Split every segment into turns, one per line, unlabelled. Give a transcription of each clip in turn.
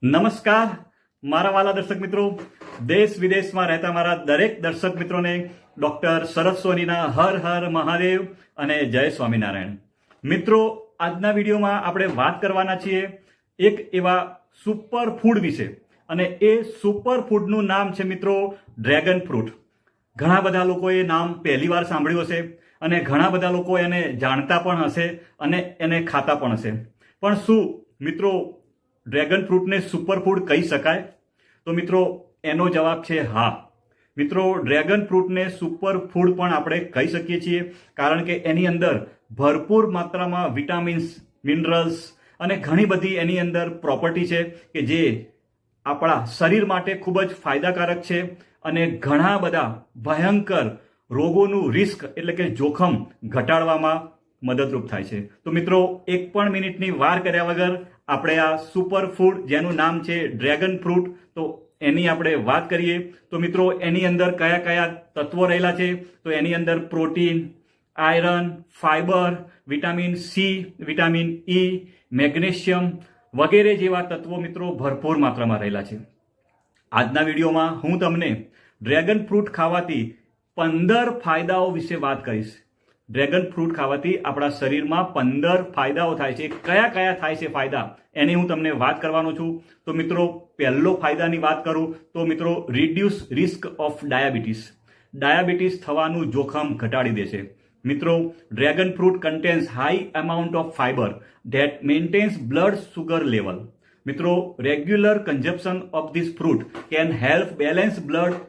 નમસ્કાર મારા વાલા દર્શક મિત્રો, દેશ વિદેશમાં રહેતા મારા દરેક દર્શક મિત્રોને ડોક્ટર શરદ સોનીના હર હર મહાદેવ અને જય સ્વામિનારાયણ. મિત્રો, આજના વિડીયોમાં આપણે વાત કરવાના છીએ એક એવા સુપર ફૂડ વિશે, અને એ સુપર ફૂડનું નામ છે મિત્રો ડ્રેગન ફ્રૂટ. ઘણા બધા લોકોએ નામ પહેલી વાર સાંભળ્યું હશે અને ઘણા બધા લોકો એને જાણતા પણ હશે અને એને ખાતા પણ હશે. પણ શું મિત્રો ડ્રેગન ફ્રૂટને સુપરફૂડ કહી શકાય? તો મિત્રો એનો જવાબ છે હા. મિત્રો, ડ્રેગન ફ્રૂટને સુપરફૂડ પણ આપણે કહી શકીએ છીએ, કારણ કે એની અંદર ભરપૂર માત્રામાં વિટામિન્સ, મિનરલ્સ અને ઘણી બધી એની અંદર પ્રોપર્ટી છે કે જે આપણા શરીર માટે ખૂબ જ ફાયદાકારક છે અને ઘણા બધા ભયંકર રોગોનું રિસ્ક એટલે કે જોખમ ઘટાડવામાં મદદરૂપ થાય છે. તો મિત્રો, એક પણ મિનિટની વાર કર્યા વગર આપણે આ સુપર ફૂડ જેનું નામ છે ડ્રેગન ફ્રૂટ, તો એની આપણે વાત કરીએ. તો મિત્રો, એની અંદર કયા કયા તત્વો રહેલા છે? તો એની અંદર protein, iron, fibre, vitamin C, vitamin E, magnesium વગેરે જેવા તત્વો મિત્રો ભરપૂર માત્રામાં રહેલા છે. આજના વિડીયોમાં હું તમને ડ્રેગન ફ્રૂટ ખાવાથી 15 ફાયદાઓ વિશે વાત કરીશ. ડ્રેગન ફ્રૂટ ખાવાથી આપણા શરીરમાં 15 ફાયદાઓ થાય છે. કયા કયા થાય છે ફાયદા, એની હું તમને વાત કરવાનો છું. તો મિત્રો, પહેલો ફાયદાની વાત કરું તો મિત્રો reduce risk of diabetes. Diabetes થવાનું જોખમ ઘટાડી દે છે. મિત્રો, dragon fruit contains high amount of fibre that maintains blood sugar level. મિત્રો, regular consumption of this fruit can help balance blood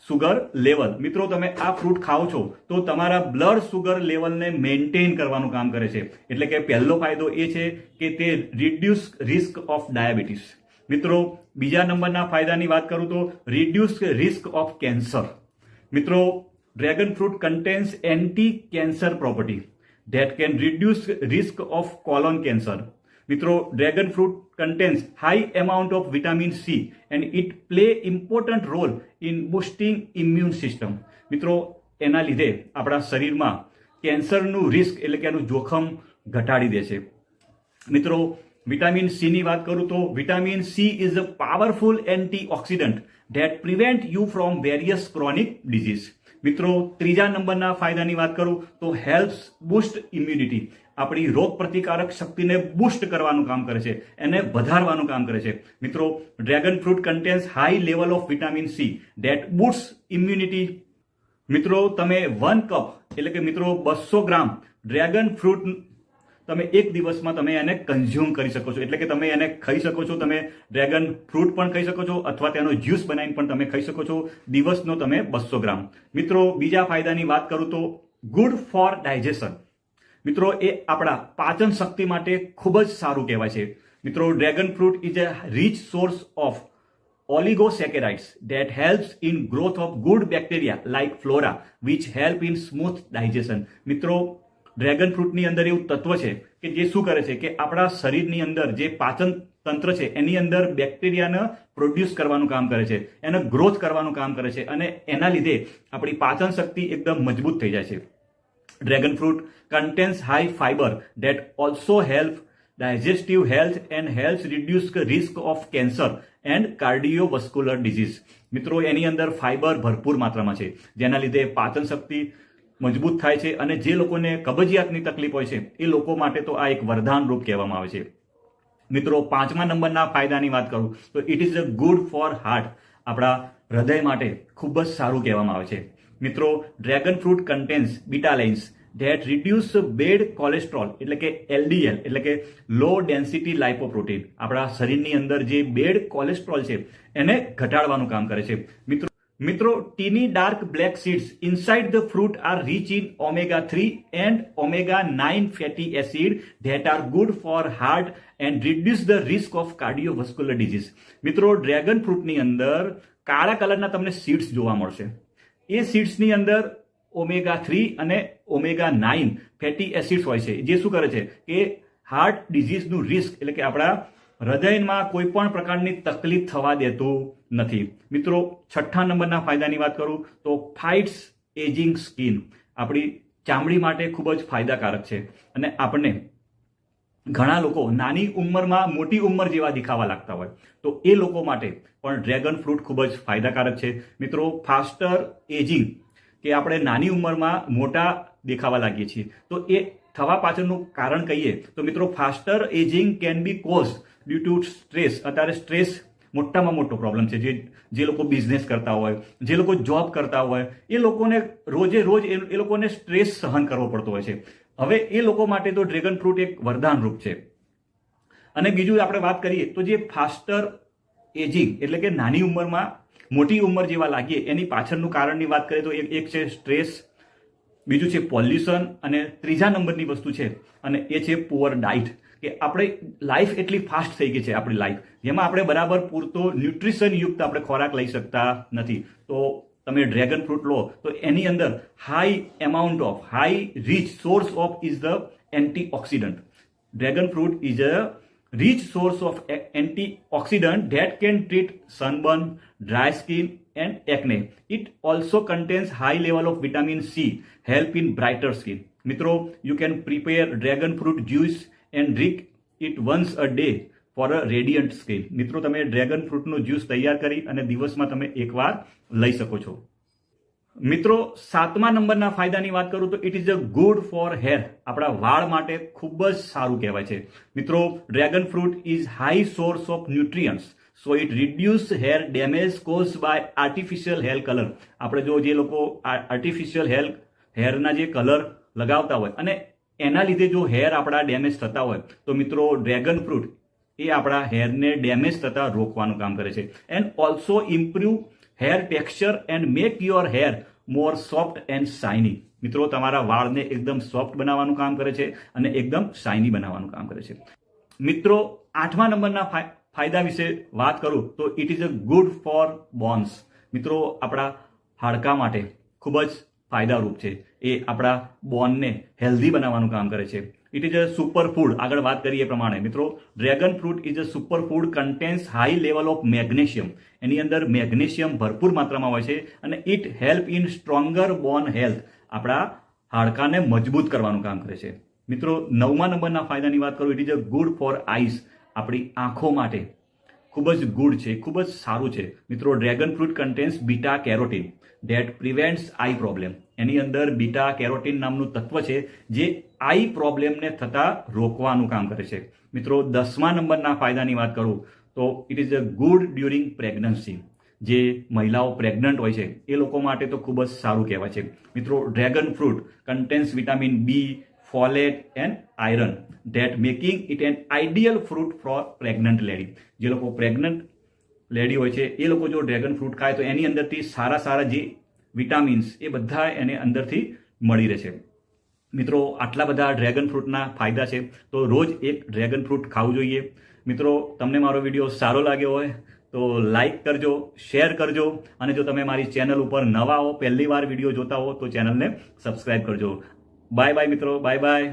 sugar level. મિત્રો, તમે આ ફ્રૂટ ખાઓ છો તો તમારા બ્લડ સુગર લેવલને મેન્ટેન કરવાનું કામ કરે છે. એટલે કે પહેલો ફાયદો એ છે કે તે રિડ્યુસ રિસ્ક ઓફ ડાયાબિટીસ. મિત્રો, બીજા નંબરના ફાયદાની વાત કરું તો રિડ્યુસ રિસ્ક ઓફ કેન્સર. મિત્રો, dragon fruit contains anti cancer property that can reduce risk of colon cancer. મિત્રો, dragon fruit contains high amount of vitamin C and it play important role in boosting immune system. મિત્રો, એના લીધે આપણા શરીરમાં કેન્સરનું risk એટલે કે એનું જોખમ ઘટાડી દે છે. મિત્રો, વિટામિન સી ની વાત કરું તો vitamin she is a powerful antioxidant that prevent you from various chronic disease. મિત્રો, ત્રીજા નંબરના ફાયદાની વાત કરું તો હેલ્પ્સ બૂસ્ટ ઇમ્યુનિટી. આપણી રોગ પ્રતિકારક શક્તિને બૂસ્ટ કરવાનું કામ કરે છે, એને વધારવાનું કામ કરે છે. મિત્રો, dragon fruit contains high level of vitamin C that boost immunity. મિત્રો, તમે 1 કપ એટલે કે મિત્રો 200 ગ્રામ ડ્રેગન ફ્રૂટ તમે એક દિવસમાં તમે એને કન્ઝ્યુમ કરી શકો છો. એટલે કે તમે એને ખાઈ શકો છો. તમે ડ્રેગન ફ્રૂટ પણ ખાઈ શકો છો અથવા તેનો જ્યુસ બનાવીને પણ તમે ખાઈ શકો છો. દિવસનો તમે 200 ગ્રામ. મિત્રો, બીજા ફાયદાની વાત કરું તો ગુડ ફોર ડાયજેશન. મિત્રો, એ આપણા પાચન શક્તિ માટે ખૂબ જ સારું કહેવાય છે. મિત્રો, dragon fruit is a rich source of oligosaccharides that helps in growth of good bacteria like flora which help in smooth digestion. મિત્રો, ડ્રેગન ફ્રૂટની અંદર એવું તત્વ છે કે જે શું કરે છે કે આપણા શરીરની અંદર જે પાચન તંત્ર છે એની અંદર બેક્ટેરિયાને પ્રોડ્યુસ કરવાનું કામ કરે છે, એને ગ્રોથ કરવાનું કામ કરે છે અને એના લીધે આપણી પાચન શક્તિ એકદમ મજબૂત થઈ જાય છે. Dragon fruit contains high fiber that also help digestive health and helps reduce the risk of cancer and cardiovascular disease. મિત્રો, એની અંદર ફાઈબર ભરપૂર માત્રામાં છે જેના લીધે પાચન શક્તિ મજબૂત થાય છે અને જે લોકોને કબજિયાતની તકલીફ હોય છે એ લોકો માટે તો આ એક વરદાન રૂપ કહેવામાં આવે છે. મિત્રો, પાંચમા નંબરના ફાયદાની વાત કરું તો it is a good for heart. આપણા હૃદય માટે ખૂબ જ સારું કહેવામાં આવે છે. મિત્રો, dragon fruit contains betalains that reduce bad cholesterol એટલે કે LDL એટલે કે લો ડેન્સિટી લાઇપોપ્રોટીન. આપણા શરીરની અંદર જે બેડ કોલેસ્ટ્રોલ છે એને ઘટાડવાનું કામ કરે છે. મિત્રો, tiny dark black seeds inside the fruit are rich in omega 3 and omega 9 fatty acid that are good for heart and reduce the risk of cardiovascular disease. મિત્રો, ડ્રેગન ફ્રૂટની અંદર કાળા કલરના તમને સીડ્સ જોવા મળશે. એ સીડ્સની અંદર omega 3 અને omega 9 ફેટી એસિડ્સ હોય છે, જે શું કરે છે કે હાર્ટ ડિઝીઝનું રિસ્ક એટલે કે આપણા હૃદયમાં કોઈ પણ પ્રકારની તકલીફ થવા દેતું નથી. મિત્રો, છઠ્ઠા નંબરના ફાયદાની વાત કરું તો ફાઇટ્સ એજિંગ સ્કિન. આપણી ચામડી માટે ખૂબ જ ફાયદાકારક છે અને આપણને ઘણા લોકો નાની ઉંમરમાં મોટી ઉંમર જેવા દેખાવા લાગતા હોય, તો એ લોકો માટે પણ ડ્રેગન ફ્રૂટ ખૂબ જ ફાયદાકારક છે. મિત્રો, ફાસ્ટર એજિંગ, કે આપણે નાની ઉંમરમાં મોટા દેખાવા લાગીએ છીએ, તો એ થવા પાછળનું કારણ કહીએ તો મિત્રો, faster ageing can be cause due to stress. અત્યારે સ્ટ્રેસ મોટામાં મોટો પ્રોબ્લેમ છે. જે લોકો બિઝનેસ કરતા હોય, જે લોકો જોબ કરતા હોય, એ લોકોને રોજે રોજ એ લોકોને સ્ટ્રેસ સહન કરવો પડતો હોય છે. હવે એ લોકો માટે તો ડ્રેગન ફ્રૂટ એક વરદાન રૂપ છે. અને બીજું આપણે વાત કરીએ તો જે ફાસ્ટર એજિંગ એટલે કે નાની ઉંમરમાં મોટી ઉંમર જેવા લાગીએ એની પાછળનું કારણની વાત કરીએ તો એક છે સ્ટ્રેસ, બીજું છે પોલ્યુશન, અને ત્રીજા નંબરની વસ્તુ છે અને એ છે પુઅર ડાયટ. કે આપણે લાઈફ એટલી ફાસ્ટ થઈ ગઈ છે, આપણી લાઈફ જેમાં આપણે બરાબર પૂરતો ન્યુટ્રિશન યુક્ત આપણે ખોરાક લઈ શકતા નથી. તો તમે ડ્રેગન ફ્રૂટ લો તો એની અંદર high rich source of is the antioxidant. Dragon fruit is a rich source of antioxidant that can treat sunburn, dry skin and acne. It also contains high level of vitamin C, help in brighter skin. મિત્રો, you can prepare dragon fruit juice and drink it once a day for a radiant skin. મિત્રો, તમે dragon ફ્રૂટનું juice તૈયાર કરી અને દિવસમાં તમે એકવાર લઈ શકો છો. મિત્રો, 7મા નંબરના ફાયદાની વાત કરું તો it is a good for hair. આપણા વાળ માટે ખૂબ જ સારું કહેવાય છે. મિત્રો, dragon fruit is high source of nutrients, so it reduce hair damage cause by artificial hair colour. આપણે જે લોકો આર્ટિફિશિયલ હેરના જે કલર લગાવતા હોય અને એના લીધે જો હેર આપણા ડેમેજ થતા હોય તો મિત્રો, ડ્રેગન ફ્રૂટ એ આપણા હેરને ડેમેજ થતા રોકવાનું કામ કરે છે. And also improve hair texture and make your hair more soft and shiny. મિત્રો, તમારા વાળને એકદમ સોફ્ટ બનાવવાનું કામ કરે છે અને એકદમ શાઇની બનાવવાનું કામ કરે છે. મિત્રો, 8મા નંબરના ફાયદા વિશે વાત કરું તો it is a good four bones. મિત્રો, આપણા હાડકા માટે ખૂબ જ ફાયદારૂપ છે. એ આપણા બોનને હેલ્ધી બનાવવાનું કામ કરે છે. It is a super food. આગળ વાત કરીએ પ્રમાણે મિત્રો, dragon fruit is a super food contains high level of magnesium. એની અંદર મેગ્નેશિયમ ભરપૂર માત્રામાં હોય છે અને it help in stronger bone health. આપણા હાડકાને મજબૂત કરવાનું કામ કરે છે. મિત્રો, 9મા નંબરના ફાયદાની વાત કરું, it is a good for eyes. આપણી આંખો માટે ખૂબ જ ગુડ છે, ખૂબ જ સારું છે. મિત્રો, dragon fruit contains beta carotene that prevents eye problem. એની અંદર બીટા કેરોટીન નામનું તત્વ છે જે આઈ પ્રોબ્લેમને થતા રોકવાનું કામ કરે છે. મિત્રો, 10મા નંબરના ફાયદાની વાત કરું તો it is a good during pregnancy. જે મહિલાઓ પ્રેગ્નન્ટ હોય છે એ લોકો માટે તો ખૂબ જ સારું કહેવાય છે. મિત્રો, dragon fruit contains vitamin B, folate and iron that making it an ideal fruit for pregnant lady. જે લોકો પ્રેગ્નન્ટ લેડી હોય છે એ લોકો જો ડ્રેગન ફ્રૂટ ખાય તો એની અંદરથી સારા જે વિટામિન્સ એ બધા એને અંદરથી મળી રહે છે. મિત્રો, આટલા બધા ડ્રેગન ફ્રૂટના ફાયદા છે તો રોજ એક ડ્રેગન ફ્રૂટ ખાવું જોઈએ. મિત્રો, તમને મારો વિડીયો સારો લાગ્યો હોય તો લાઈક કરજો, શેર કરજો અને જો તમે મારી ચેનલ ઉપર નવા હો, પહેલી વાર વિડીયો જોતા હો તો ચેનલને સબસ્ક્રાઈબ કરજો. બાય બાય મિત્રો, બાય બાય.